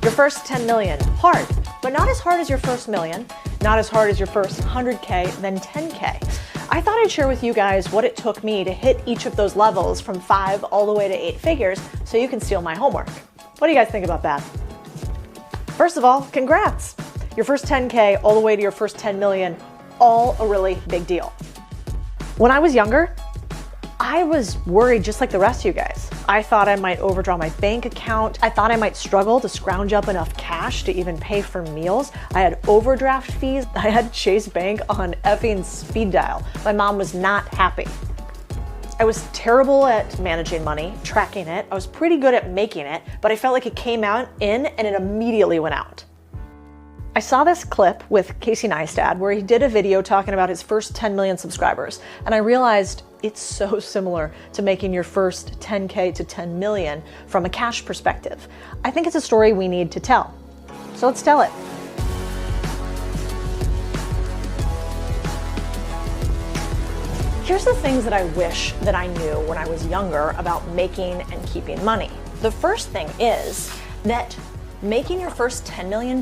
Your first 10 million, hard, but not as hard as your first million, not as hard as your first 100K, then 10K. I thought I'd share with you guys what it took me to hit each of those levels from 5 all the way to 8 figures so you can steal my homework. What do you guys think about that? First of all, congrats. Your first 10K all the way to your first 10 million, all a really big deal. When I was younger, I was worried just like the rest of you guys. I thought I might overdraw my bank account. I thought I might struggle to scrounge up enough cash to even pay for meals. I had overdraft fees. I had Chase Bank on effing speed dial. My mom was not happy. I was terrible at managing money, tracking it. I was pretty good at making it, but I felt like it came out in and it immediately went out. I saw this clip with Casey Neistat where he did a video talking about his first 10 million subscribers, and I realized it's so similar to making your first 10K to 10 million from a cash perspective. I think it's a story we need to tell. So let's tell it. Here's the things that I wish that I knew when I was younger about making and keeping money. The first thing is that making your first $10 million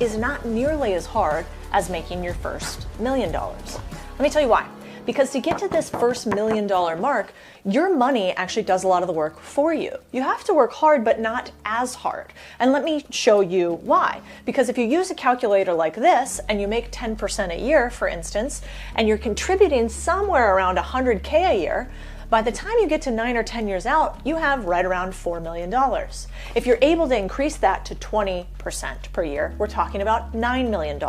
is not nearly as hard as making your first $1 million. Let me tell you why. Because to get to this first $1 million mark, your money actually does a lot of the work for you. You have to work hard, but not as hard. And let me show you why. Because if you use a calculator like this and you make 10% a year, for instance, and you're contributing somewhere around 100K a year, by the time you get to 9 or 10 years out, you have right around $4 million. If you're able to increase that to 20% per year, we're talking about $9 million.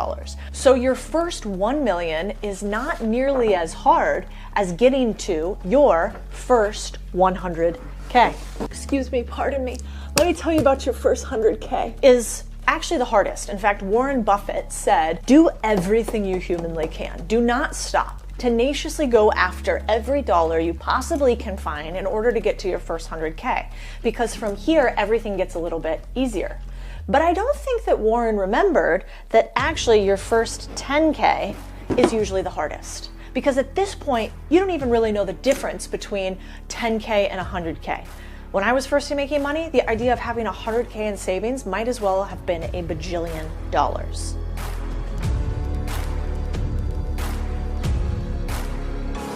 So your first 1 million is not nearly as hard as getting to your first 100K. Excuse me, pardon me. Let me tell you about your first 100K. Is actually the hardest. In fact, Warren Buffett said, do everything you humanly can. Do not stop. Tenaciously go after every dollar you possibly can find in order to get to your first 100K, because from here everything gets a little bit easier. But I don't think that Warren remembered that actually your first 10K is usually the hardest, because at this point you don't even really know the difference between 10K and 100K. When I was first making money, the idea of having 100K in savings might as well have been a bajillion dollars.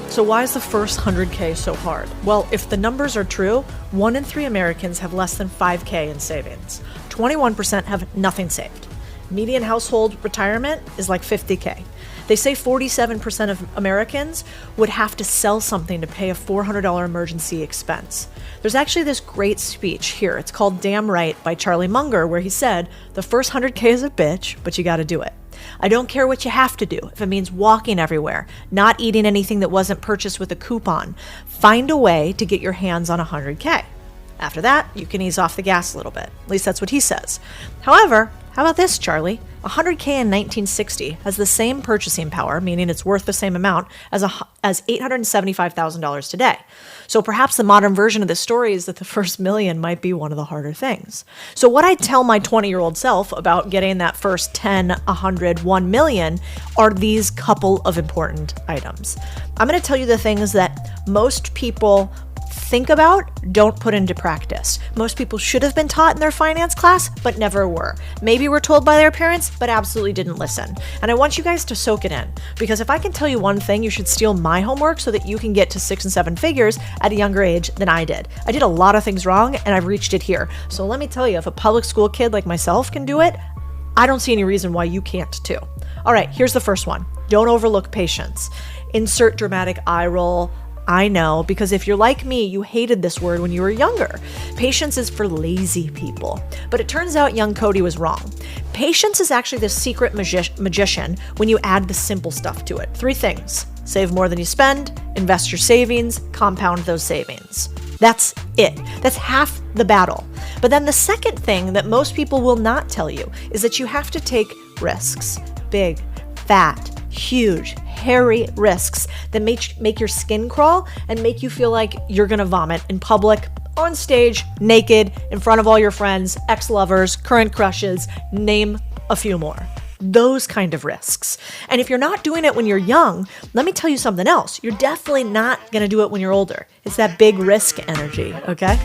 So why is the first 100K so hard? Well, if the numbers are true, 1 in 3 Americans have less than 5K in savings. 21% have nothing saved. Median household retirement is like 50K. They say 47% of Americans would have to sell something to pay a $400 emergency expense. There's actually this great speech here. It's called Damn Right by Charlie Munger, where he said, the first 100K is a bitch, but you gotta do it. I don't care what you have to do. If it means walking everywhere, not eating anything that wasn't purchased with a coupon, find a way to get your hands on 100K. After that, you can ease off the gas a little bit. At least that's what he says. However, how about this, Charlie? 100K in 1960 has the same purchasing power, meaning it's worth the same amount, as $875,000 today. So perhaps the modern version of this story is that the first million might be one of the harder things. So what I tell my 20-year-old self about getting that first 10, 100, 1 million are these couple of important items. I'm going to tell you the things that most people think about, don't put into practice. Most people should have been taught in their finance class, but never were. Maybe were told by their parents, but absolutely didn't listen. And I want you guys to soak it in, because if I can tell you one thing, you should steal my homework so that you can get to 6 and 7 figures at a younger age than I did. I did a lot of things wrong, and I've reached it here. So let me tell you, if a public school kid like myself can do it, I don't see any reason why you can't too. All right, here's the first one. Don't overlook patience. Insert dramatic eye roll. I know, because if you're like me, you hated this word when you were younger. Patience is for lazy people. But it turns out young Cody was wrong. Patience is actually the secret magician when you add the simple stuff to it. 3 things. Save more than you spend, invest your savings, compound those savings. That's it. That's half the battle. But then the second thing that most people will not tell you is that you have to take risks. Big, fat, huge, hairy risks that make your skin crawl and make you feel like you're gonna vomit in public, on stage, naked, in front of all your friends, ex-lovers, current crushes, name a few more. Those kind of risks. And if you're not doing it when you're young, let me tell you something else. You're definitely not gonna do it when you're older. It's that big risk energy, okay?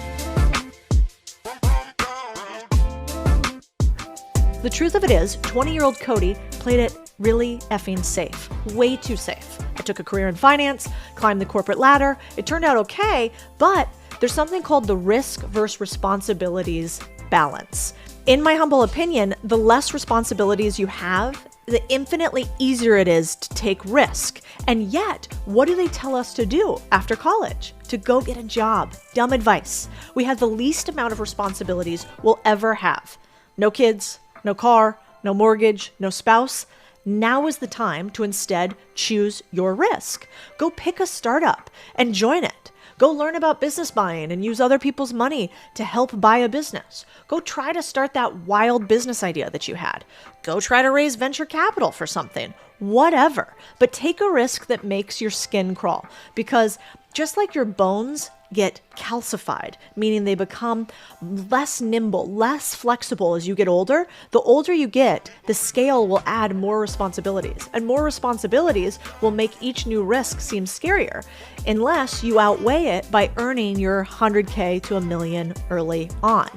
The truth of it is, 20-year-old Cody played it really effing safe. Way too safe. I took a career in finance, climbed the corporate ladder. It turned out okay, but there's something called the risk versus responsibilities balance. In my humble opinion, the less responsibilities you have, the infinitely easier it is to take risk. And yet, what do they tell us to do after college? To go get a job. Dumb advice. We have the least amount of responsibilities we'll ever have. No kids, no car, no mortgage, no spouse. Now is the time to instead choose your risk. Go pick a startup and join it. Go learn about business buying and use other people's money to help buy a business. Go try to start that wild business idea that you had. Go try to raise venture capital for something. Whatever. But take a risk that makes your skin crawl. Because just like your bones get calcified, meaning they become less nimble, less flexible as you get older, the older you get, the scale will add more responsibilities. And more responsibilities will make each new risk seem scarier, unless you outweigh it by earning your 100K to $1 million early on.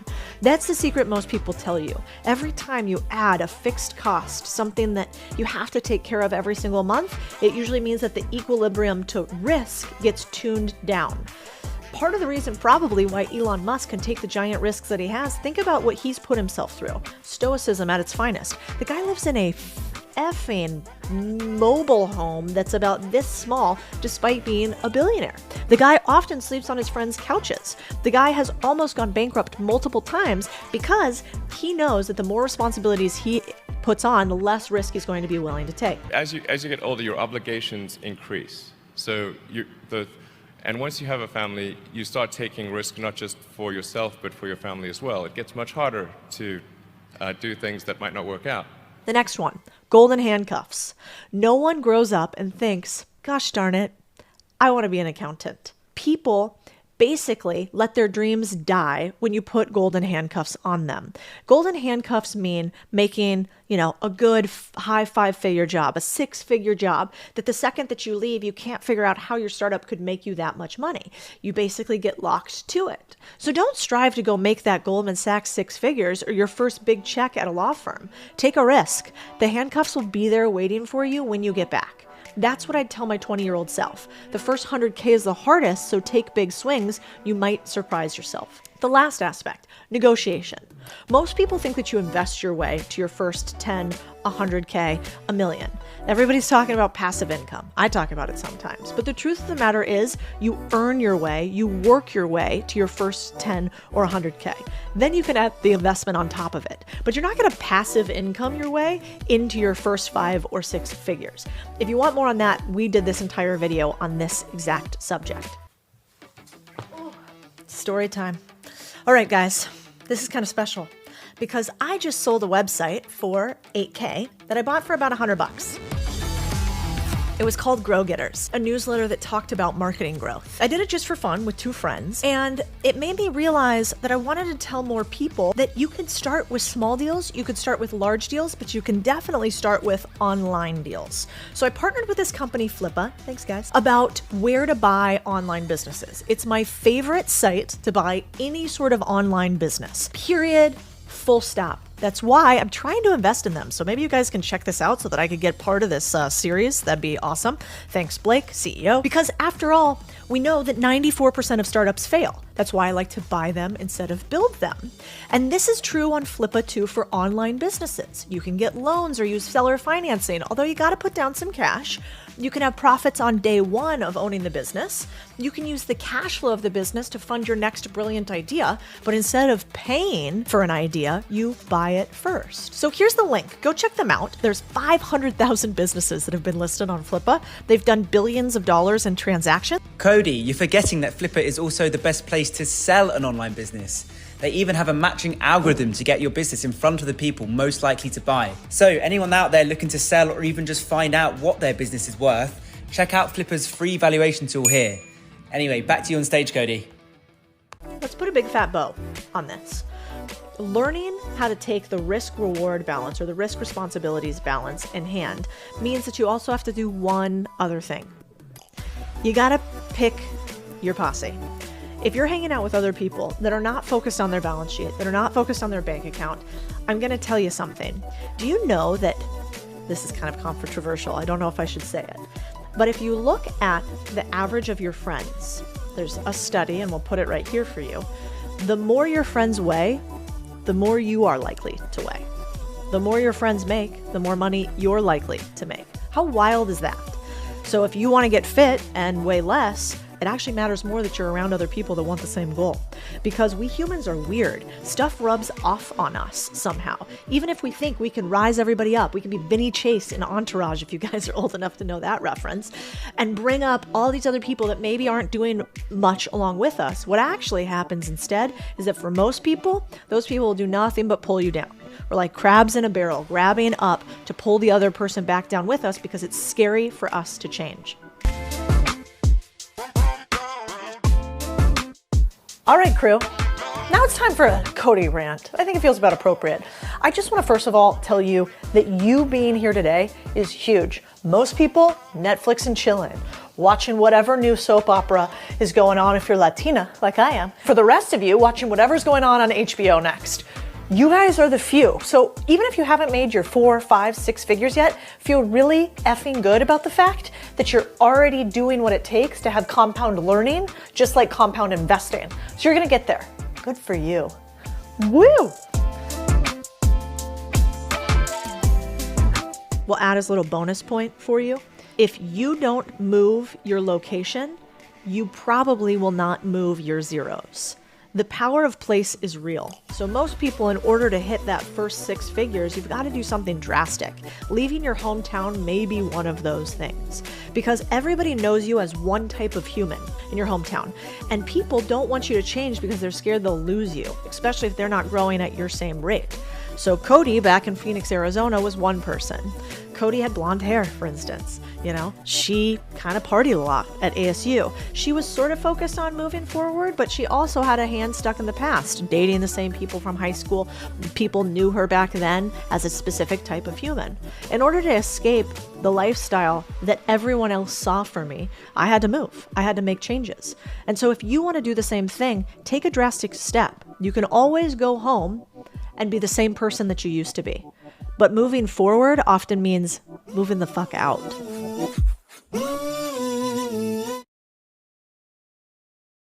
That's the secret most people tell you. Every time you add a fixed cost, something that you have to take care of every single month, it usually means that the equilibrium to risk gets tuned down. Part of the reason probably why Elon Musk can take the giant risks that he has, think about what he's put himself through. Stoicism at its finest. The guy lives in a effing mobile home that's about this small despite being a billionaire. The guy often sleeps on his friends' couches. The guy has almost gone bankrupt multiple times because he knows that the more responsibilities he puts on, the less risk he's going to be willing to take. As you get older, your obligations increase. So and once you have a family, you start taking risk not just for yourself, but for your family as well. It gets much harder to do things that might not work out. The next one, golden handcuffs. No one grows up and thinks, gosh darn it, I want to be an accountant. People basically let their dreams die when you put golden handcuffs on them. Golden handcuffs mean making, a good high 5-figure job, a 6-figure job, that the second that you leave, you can't figure out how your startup could make you that much money. You basically get locked to it. So don't strive to go make that Goldman Sachs 6 figures or your first big check at a law firm. Take a risk. The handcuffs will be there waiting for you when you get back. That's what I'd tell my 20-year-old self. The first 100K is the hardest, so take big swings. You might surprise yourself. The last aspect, negotiation. Most people think that you invest your way to your first 10, 100K, $1 million. Everybody's talking about passive income. I talk about it sometimes. But the truth of the matter is you earn your way, you work your way to your first 10 or 100K. Then you can add the investment on top of it. But you're not going to passive income your way into your first 5 or 6 figures. If you want more on that, we did this entire video on this exact subject. Story time. All right, guys, this is kind of special because I just sold a website for $8K that I bought for about $100. It was called Grow Getters, a newsletter that talked about marketing growth. I did it just for fun with 2 friends, and it made me realize that I wanted to tell more people that you could start with small deals, you could start with large deals, but you can definitely start with online deals. So I partnered with this company, Flippa, thanks guys, about where to buy online businesses. It's my favorite site to buy any sort of online business, period, full stop. That's why I'm trying to invest in them. So maybe you guys can check this out so that I could get part of this series. That'd be awesome. Thanks, Blake, CEO. Because after all, we know that 94% of startups fail. That's why I like to buy them instead of build them. And this is true on Flippa too for online businesses. You can get loans or use seller financing, although you got to put down some cash. You can have profits on day one of owning the business. You can use the cash flow of the business to fund your next brilliant idea, but instead of paying for an idea, you buy it first. So here's the link. Go check them out. There's 500,000 businesses that have been listed on Flippa. They've done billions of dollars in transactions. Cody, you're forgetting that Flippa is also the best place to sell an online business. They even have a matching algorithm to get your business in front of the people most likely to buy. So anyone out there looking to sell or even just find out what their business is worth, check out Flippa's free valuation tool here. Anyway, back to you on stage, Cody. Let's put a big fat bow on this. Learning how to take the risk-reward balance or the risk-responsibilities balance in hand means that you also have to do one other thing. You gotta pick your posse. If you're hanging out with other people that are not focused on their balance sheet, that are not focused on their bank account, I'm going to tell you something. Do you know that this is kind of controversial? I don't know if I should say it. But if you look at the average of your friends, there's a study, and we'll put it right here for you. The more your friends weigh, the more you are likely to weigh. The more your friends make, the more money you're likely to make. How wild is that? So if you want to get fit and weigh less, it actually matters more that you're around other people that want the same goal. Because we humans are weird. Stuff rubs off on us somehow. Even if we think we can rise everybody up, we can be Vinny Chase in Entourage, if you guys are old enough to know that reference, and bring up all these other people that maybe aren't doing much along with us. What actually happens instead is that for most people, those people will do nothing but pull you down. We're like crabs in a barrel, grabbing up to pull the other person back down with us because it's scary for us to change. All right, crew. Now it's time for a Cody rant. I think it feels about appropriate. I just want to first of all tell you that you being here today is huge. Most people, Netflix and chilling, watching whatever new soap opera is going on if you're Latina, like I am. For the rest of you, watching whatever's going on HBO next. You guys are the few. So even if you haven't made your 4, 5, 6 figures yet, feel really effing good about the fact that you're already doing what it takes to have compound learning, just like compound investing. So you're gonna get there. Good for you. Woo! We'll add as a little bonus point for you. If you don't move your location, you probably will not move your zeros. The power of place is real. So most people, in order to hit that first 6 figures, you've got to do something drastic. Leaving your hometown may be one of those things, because everybody knows you as one type of human in your hometown. And people don't want you to change because they're scared they'll lose you, especially if they're not growing at your same rate. So Cody, back in Phoenix, Arizona, was one person. Cody had blonde hair, for instance. You know, she kind of partied a lot at ASU. She was sort of focused on moving forward, but she also had a hand stuck in the past, dating the same people from high school. People knew her back then as a specific type of human. In order to escape the lifestyle that everyone else saw for me, I had to move. I had to make changes. And so if you want to do the same thing, take a drastic step. You can always go home and be the same person that you used to be. But moving forward often means moving the fuck out.